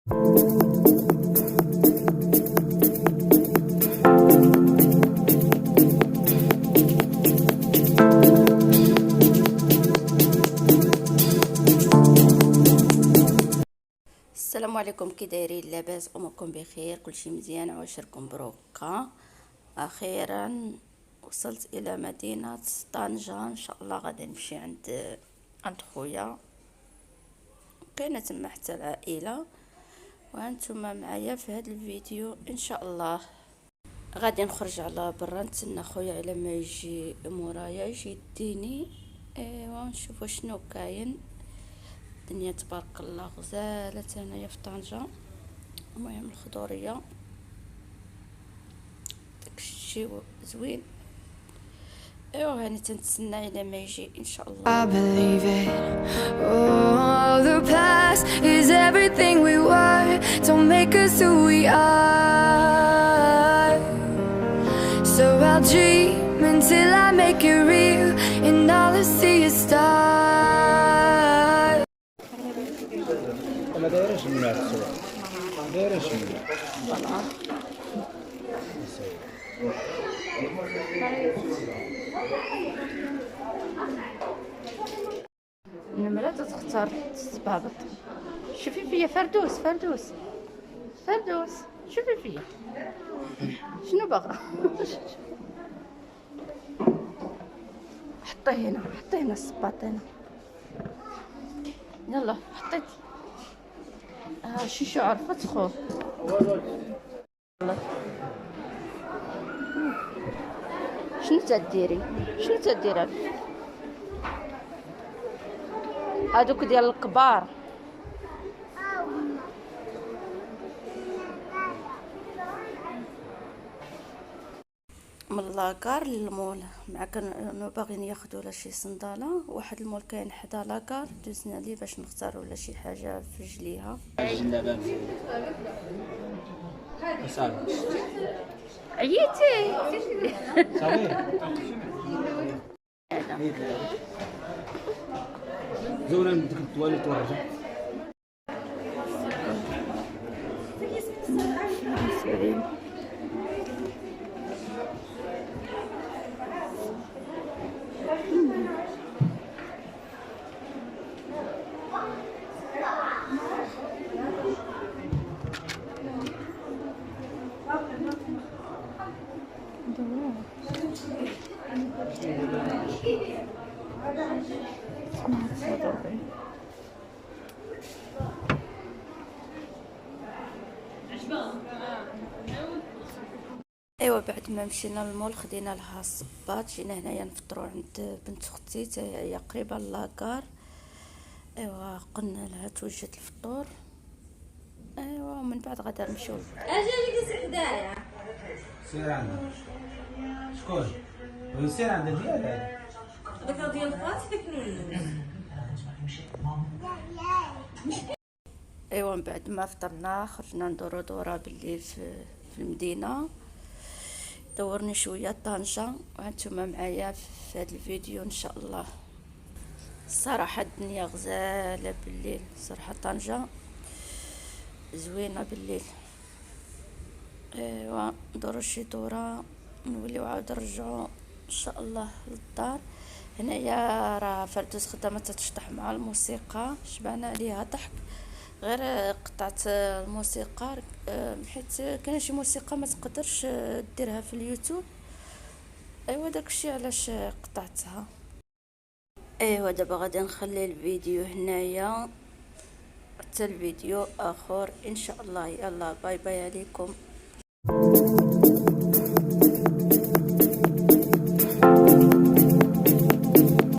السلام عليكم، كي دايرين؟ لاباس؟ اموركم بخير؟ كلشي مزيان؟ عواشركم بروكا. اخيرا وصلت الى مدينة طنجة. ان شاء الله غادي نمشي عند خويا، كاينه تما حتى العائله، وانتم معايا في هذا الفيديو. ان شاء الله غادي نخرج على برا، نتسنى خويا على ما يجي مورايا يجي يديني. ايوا نشوفوا شنو كاين. الدنيا تبارك الله غزاله هنايا في طنجة. المهم الخضوريه داكشي زوين. ايوا هاني تنتسنى الى ما يجي ان شاء الله. I believe it. Oh, the past is everything we were. Don't make us who we are. So I'll dream until I make it real, and all I see is stars. ما دايرش منها الصور، ما دايرش منها. النمرة تختار تستبابط. شوفي فيا فردوس، فردوس، فردوس، شوفي فيا شنو باغا. حطيه هنا، حطيه هنا الصباط هنا. يلا حطيت. شيشو عرفت خو. شنو تديري؟ شنو تديري؟ هادوك ديال الكبار. من لاكار للمول، مع كانوا باغيين ياخذوا ولا شي صنداله. واحد المول كاين حدا لاكار، دوزنا ليه باش نختاروا ولا شي حاجه في رجليها. عييتي زونا بدك التواليت ورجع. ايوا بعد ما مشينا للمول خدينا لها الصباط، جينا هنايا نفطروا عند بنت اختي هي قريبه لاكار. ايوا قلنا لها توجد الفطور. ايوا ومن بعد غادا نمشيو. اجي لك سحدايا سير عندك شكون؟ سير عند ديال هذاك ديال فاتك ايوا من بعد ما فطرنا خرجنا ندورو دوره بالليل في المدينه. دورني شويه طنجة وانتم معايا في هذا الفيديو ان شاء الله. الصراحه الدنيا غزاله بالليل، صراحه طنجة زوينه بالليل. ايوا ندورو شي دوره نوليو عاود نرجعو ان شاء الله للدار. هنايا راه فردوس خدامه تشطح مع الموسيقى، شبعنا عليها ضحك. غير قطعت الموسيقى حيت كاين شي موسيقى ما تقدرش ديرها في اليوتيوب. ايوا داكشي علاش قطعتها. ايوا دابا غادي نخلي الفيديو هنايا حتى الفيديو اخر ان شاء الله. يلا باي باي عليكم.